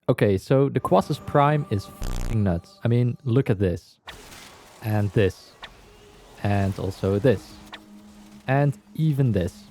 Okay, so the Quassus Prime is f***ing nuts. I mean, look at this. And this. And also this. And even this.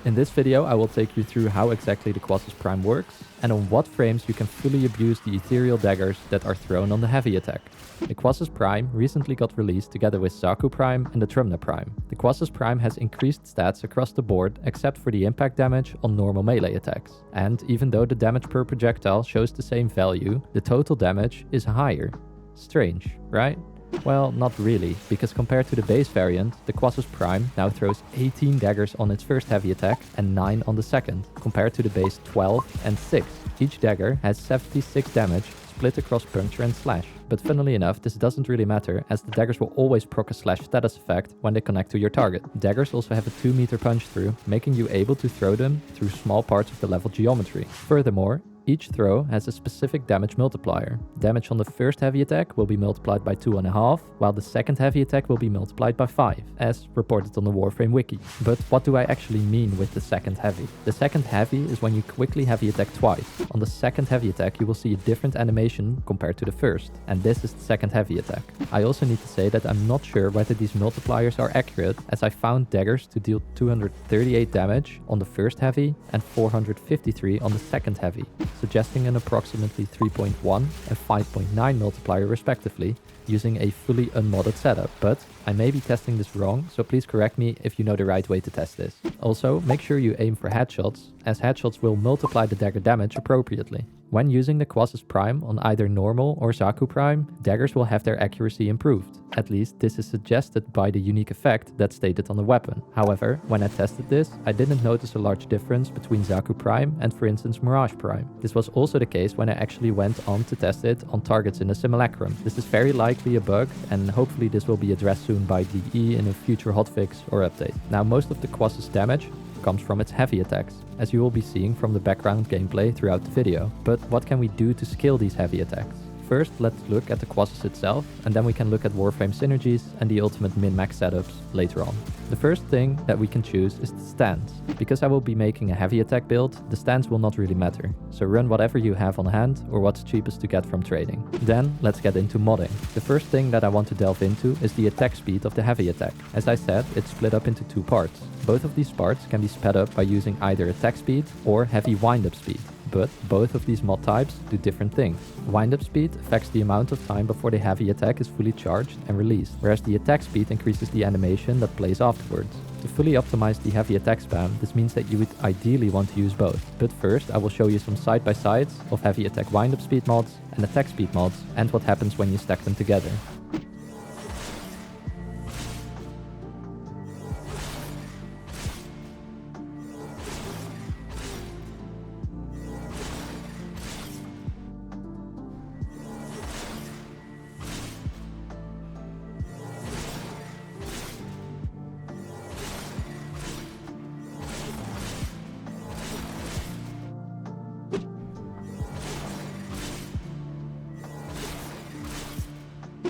In this video, I will take you through how exactly the Quassus Prime works and on what frames you can fully abuse the ethereal daggers that are thrown on the heavy attack. The Quassus Prime recently got released together with Xaku Prime and the Trumna Prime. The Quassus Prime has increased stats across the board except for the impact damage on normal melee attacks. And even though the damage per projectile shows the same value, the total damage is higher. Strange, right? Well, not really, because compared to the base variant, the Quassus Prime now throws 18 daggers on its first heavy attack and 9 on the second, compared to the base 12 and 6. Each dagger has 76 damage, split across puncture and slash. But funnily enough, this doesn't really matter, as the daggers will always proc a slash status effect when they connect to your target. Daggers also have a 2 meter punch through, making you able to throw them through small parts of the level geometry. Furthermore, each throw has a specific damage multiplier. Damage on the first heavy attack will be multiplied by 2.5, while the second heavy attack will be multiplied by 5, as reported on the Warframe wiki. But what do I actually mean with the second heavy? The second heavy is when you quickly heavy attack twice. On the second heavy attack you will see a different animation compared to the first, and this is the second heavy attack. I also need to say that I'm not sure whether these multipliers are accurate, as I found daggers to deal 238 damage on the first heavy and 453 on the second heavy, suggesting an approximately 3.1 and 5.9 multiplier respectively, using a fully unmodded setup. But I may be testing this wrong, so please correct me if you know the right way to test this. Also, make sure you aim for headshots, as headshots will multiply the dagger damage appropriately. When using the Quassus Prime on either normal or Xaku Prime, daggers will have their accuracy improved. At least this is suggested by the unique effect that's stated on the weapon. However, when I tested this, I didn't notice a large difference between Xaku Prime and, for instance, Mirage Prime. This was also the case when I actually went on to test it on targets in the simulacrum. This is very likely a bug, and hopefully this will be addressed soon by DE in a future hotfix or update. Now, most of the Quassus damage comes from its heavy attacks, as you will be seeing from the background gameplay throughout the video. But what can we do to scale these heavy attacks? First, let's look at the Quassus itself, and then we can look at Warframe synergies and the ultimate min-max setups later on. The first thing that we can choose is the stance. Because I will be making a heavy attack build, the stance will not really matter, so run whatever you have on hand or what's cheapest to get from trading. Then, let's get into modding. The first thing that I want to delve into is the attack speed of the heavy attack. As I said, it's split up into two parts. Both of these parts can be sped up by using either attack speed or heavy wind-up speed. But both of these mod types do different things. Wind-up speed affects the amount of time before the heavy attack is fully charged and released, whereas the attack speed increases the animation that plays afterwards. To fully optimize the heavy attack spam, this means that you would ideally want to use both. But first, I will show you some side-by-sides of heavy attack wind-up speed mods and attack speed mods, and what happens when you stack them together.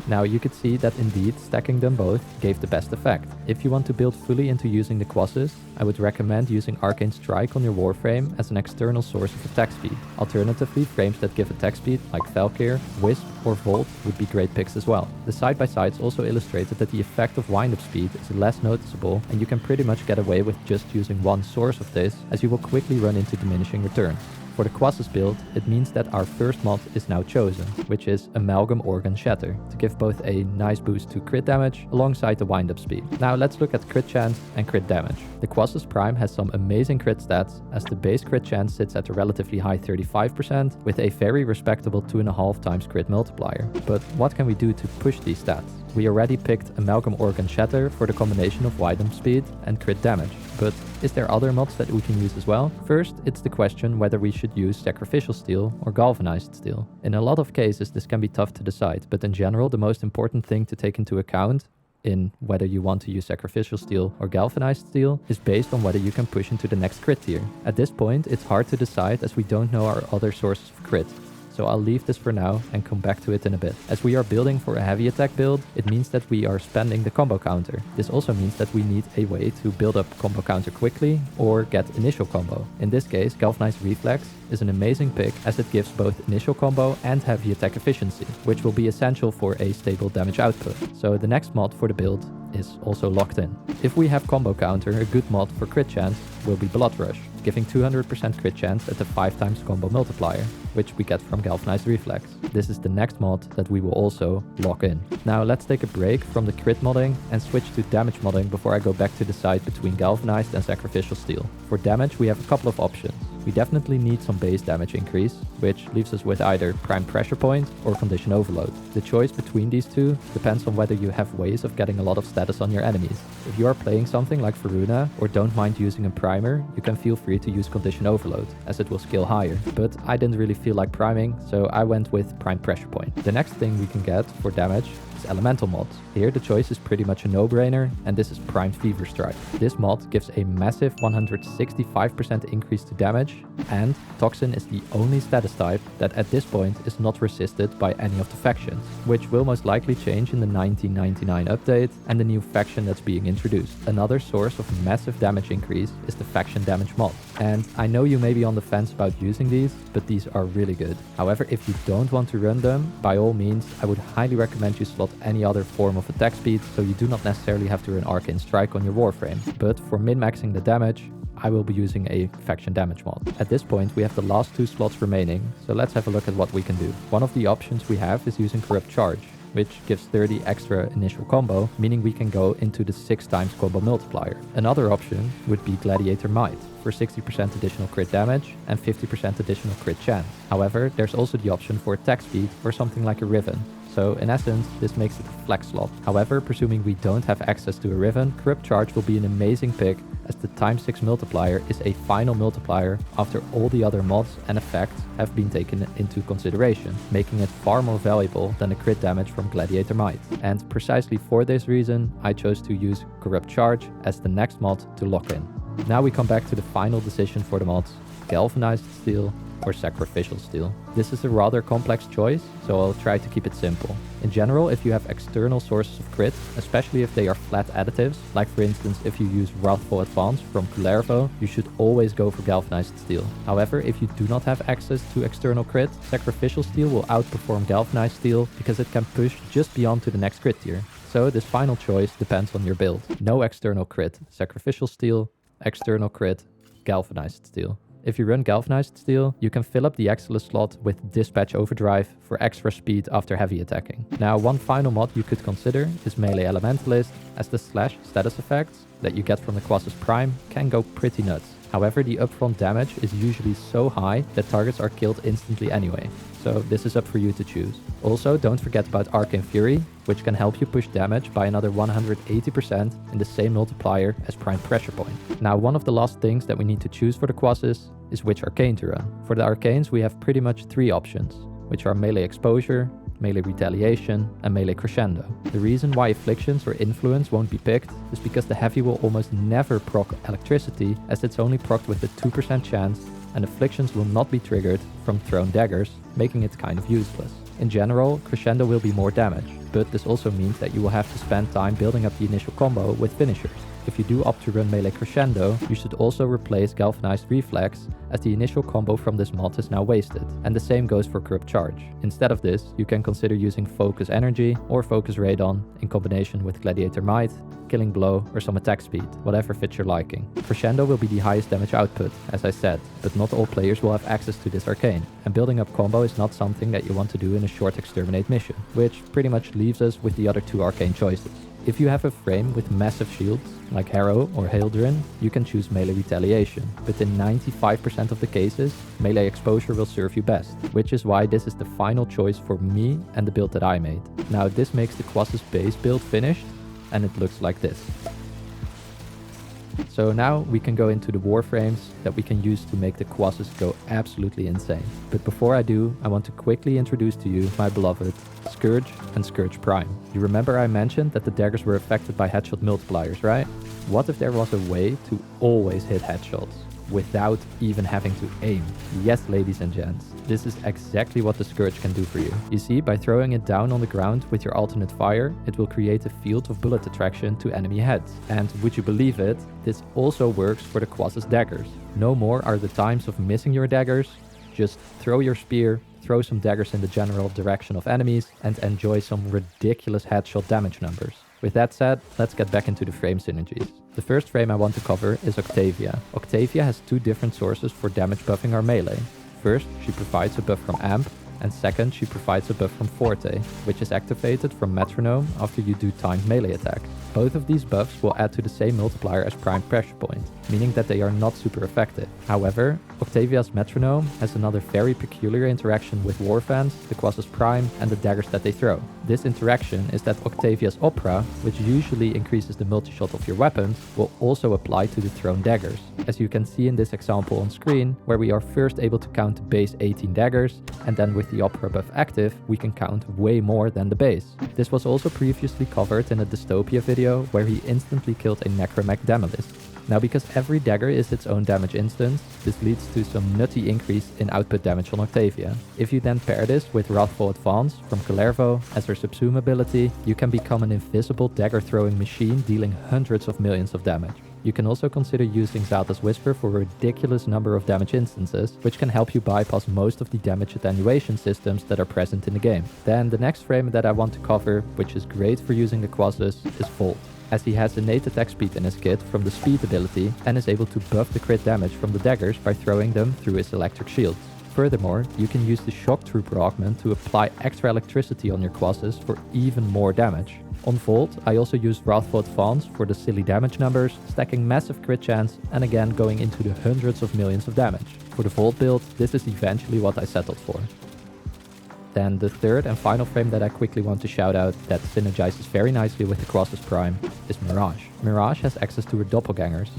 Now you could see that indeed stacking them both gave the best effect. If you want to build fully into using the Quassus, I would recommend using Arcane Strike on your Warframe as an external source of attack speed. Alternatively, frames that give attack speed like Valkyr, Wisp or Volt would be great picks as well. The side-by-sides also illustrated that the effect of wind-up speed is less noticeable, and you can pretty much get away with just using one source of this, as you will quickly run into diminishing returns. For the Quassus build, it means that our first mod is now chosen, which is Amalgam Organ Shatter, to give both a nice boost to crit damage alongside the wind-up speed. Now let's look at crit chance and crit damage. The Quassus Prime has some amazing crit stats, as the base crit chance sits at a relatively high 35% with a very respectable 2.5 times crit multiplier. But what can we do to push these stats? We already picked Amalgam Organ Shatter for the combination of wind-up speed and crit damage. But is there other mods that we can use as well? First, it's the question whether we should use sacrificial steel or galvanized steel. In a lot of cases this can be tough to decide, but in general the most important thing to take into account in whether you want to use sacrificial steel or galvanized steel is based on whether you can push into the next crit tier. At this point it's hard to decide, as we don't know our other sources of crit. so I'll leave this for now and come back to it in a bit. As we are building for a heavy attack build, it means that we are spending the combo counter. This also means that we need a way to build up combo counter quickly or get initial combo. In this case, Galvanized Reflex is an amazing pick as it gives both initial combo and heavy attack efficiency, which will be essential for a stable damage output. So the next mod for the build is also locked in. If we have combo counter, a good mod for crit chance will be Blood Rush, giving 200% crit chance at the 5 times combo multiplier, which we get from Galvanized Reflex. This is the next mod that we will also lock in. Now let's take a break from the crit modding and switch to damage modding before I go back to decide between Galvanized and Sacrificial Steel. For damage, we have a couple of options. We definitely need some base damage increase, which leaves us with either Prime Pressure Point or Condition Overload. The choice between these two depends on whether you have ways of getting a lot of status on your enemies. If you are playing something like Varuna or don't mind using a primer, you can feel free to use Condition Overload, as it will scale higher. But I didn't really feel like priming, so I went with Prime Pressure Point. The next thing we can get for damage is Elemental mods. Here the choice is pretty much a no-brainer, and this is Primed Fever Strike. This mod gives a massive 165% increase to damage, and Toxin is the only status type that at this point is not resisted by any of the factions, which will most likely change in the 1999 update and the new faction that's being introduced. Another source of massive damage increase is the faction damage mod. And I know you may be on the fence about using these, but these are really good. However, if you don't want to run them, by all means, I would highly recommend you slot any other form of attack speed, so you do not necessarily have to run Arcane Strike on your Warframe. But for min-maxing the damage, I will be using a faction damage mod. At this point, we have the last 2 slots remaining, so let's have a look at what we can do. One of the options we have is using Corrupt Charge, which gives 30 extra initial combo, meaning we can go into the 6 times combo multiplier. Another option would be Gladiator Might, for 60% additional crit damage and 50% additional crit chance. However, there's also the option for attack speed or something like a Riven. So in essence, this makes it a flex slot. However, presuming we don't have access to a Riven, Corrupt Charge will be an amazing pick, as the times 6 multiplier is a final multiplier after all the other mods and effects have been taken into consideration, making it far more valuable than the crit damage from Gladiator Might. And precisely for this reason, I chose to use Corrupt Charge as the next mod to lock in. Now we come back to the final decision for the mods: Galvanized Steel or Sacrificial Steel. This is a rather complex choice, so I'll try to keep it simple. In general, if you have external sources of crit, especially if they are flat additives, like for instance if you use Wrathful Advance from Kullervo, you should always go for Galvanized Steel. However, if you do not have access to external crit, Sacrificial Steel will outperform Galvanized Steel because it can push just beyond to the next crit tier. So this final choice depends on your build. No external crit, Sacrificial Steel; external crit, Galvanized Steel. If you run Galvanized Steel, you can fill up the Excellus slot with Dispatch Overdrive for extra speed after heavy attacking. Now, one final mod you could consider is Melee Elementalist, as the slash status effects that you get from the Quassus Prime can go pretty nuts. However, the upfront damage is usually so high that targets are killed instantly anyway, so this is up for you to choose. Also, don't forget about Arcane Fury, which can help you push damage by another 180% in the same multiplier as Prime Pressure Point. Now, one of the last things that we need to choose for the Quassus is which Arcane to run. For the Arcanes, we have pretty much 3 options, which are Melee Exposure, Melee Retaliation, and Melee Crescendo. The reason why Afflictions or Influence won't be picked is because the Heavy will almost never proc Electricity, as it's only procced with a 2% chance, and Afflictions will not be triggered from thrown daggers, making it kind of useless. In general, Crescendo will be more damage, but this also means that you will have to spend time building up the initial combo with finishers. If you do opt to run Melee Crescendo, you should also replace Galvanized Reflex, as the initial combo from this mod is now wasted, and the same goes for Corrupt Charge. Instead of this, you can consider using Focus Energy or Focus Radon in combination with Gladiator Might, Killing Blow, or some attack speed, whatever fits your liking. Crescendo will be the highest damage output, as I said, but not all players will have access to this arcane, and building up combo is not something that you want to do in a short Exterminate mission, which pretty much leaves us with the other 2 arcane choices. If you have a frame with massive shields, like Harrow or Haldren, you can choose Melee Retaliation, but in 95% of the cases, Melee Exposure will serve you best, which is why this is the final choice for me and the build that I made. Now, this makes the Quassus base build finished, and it looks like this. So now we can go into the Warframes that we can use to make the Quassus go absolutely insane. But before I do, I want to quickly introduce to you my beloved Scourge and Scourge Prime. You remember I mentioned that the daggers were affected by headshot multipliers, right? What if there was a way to always hit headshots? without even having to aim. Yes, ladies and gents, this is exactly what the Scourge can do for you. You see, by throwing it down on the ground with your alternate fire, it will create a field of bullet attraction to enemy heads. And would you believe it, this also works for the Quassus daggers. No more are the times of missing your daggers. Just throw your spear, throw some daggers in the general direction of enemies, and enjoy some ridiculous headshot damage numbers. With that said, let's get back into the frame synergies. The first frame I want to cover is Octavia. Octavia has two different sources for damage buffing our melee. First, she provides a buff from Amp, and second, she provides a buff from Forte, which is activated from Metronome after you do timed melee attacks. Both of these buffs will add to the same multiplier as Prime Pressure Point, meaning that they are not super effective. However, Octavia's Metronome has another very peculiar interaction with Warframes, the Quassus Prime, and the daggers that they throw. This interaction is that Octavia's Opera, which usually increases the multi-shot of your weapons, will also apply to the thrown daggers. As you can see in this example on screen, where we are first able to count the base 18 daggers, and then with the Opera buff active, we can count way more than the base. This was also previously covered in a Dystopia video where he instantly killed a Necromech Demolist. Now, because every dagger is its own damage instance, this leads to some nutty increase in output damage on Octavia. If you then pair this with Wrathful Advance from Kullervo as her subsume ability, you can become an invisible dagger throwing machine dealing hundreds of millions of damage. You can also consider using Zata's Whisper for a ridiculous number of damage instances, which can help you bypass most of the damage attenuation systems that are present in the game. Then the next frame that I want to cover, which is great for using the Quassus, is Volt, as he has innate attack speed in his kit from the speed ability and is able to buff the crit damage from the daggers by throwing them through his electric shields. Furthermore, you can use the Shock Trooper augment to apply extra electricity on your Quassus for even more damage. On Volt, I also used Wrathful Advance for the silly damage numbers, stacking massive crit chance and again going into the hundreds of millions of damage. For the Volt build, this is eventually what I settled for. Then the third and final frame that I quickly want to shout out that synergizes very nicely with the Quassus Prime is Mirage. Mirage has access to her doppelgangers,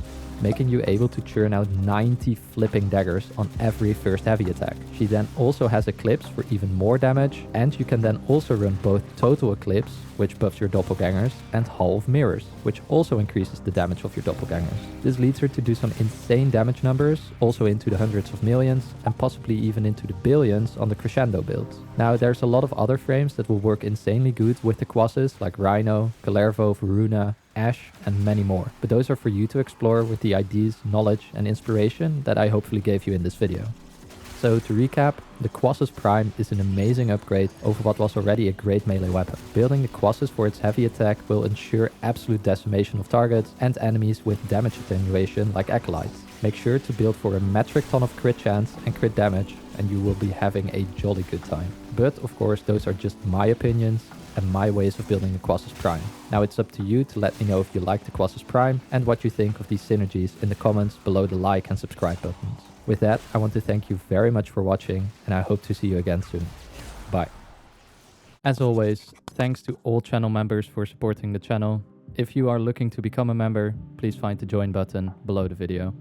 making you able to churn out 90 flipping daggers on every first heavy attack. She then also has Eclipse for even more damage, and you can then also run both Total Eclipse, which buffs your doppelgangers, and Hall of Mirrors, which also increases the damage of your doppelgangers. This leads her to do some insane damage numbers, also into the hundreds of millions, and possibly even into the billions on the Crescendo builds. Now, there's a lot of other frames that will work insanely good with the Quassus, like Rhino, Kullervo, Varuna, Ash, and many more. But those are for you to explore with the ideas, knowledge, and inspiration that I hopefully gave you in this video. So to recap, the Quassus Prime is an amazing upgrade over what was already a great melee weapon. Building the Quassus for its heavy attack will ensure absolute decimation of targets and enemies with damage attenuation like Acolytes. Make sure to build for a metric ton of crit chance and crit damage, and you will be having a jolly good time. But of course, those are just my opinions and my ways of building the Quassus Prime. Now it's up to you to let me know if you like the Quassus Prime and what you think of these synergies in the comments below the like and subscribe buttons. With that, I want to thank you very much for watching, and I hope to see you again soon. Bye. As always, thanks to all channel members for supporting the channel. If you are looking to become a member, please find the join button below the video.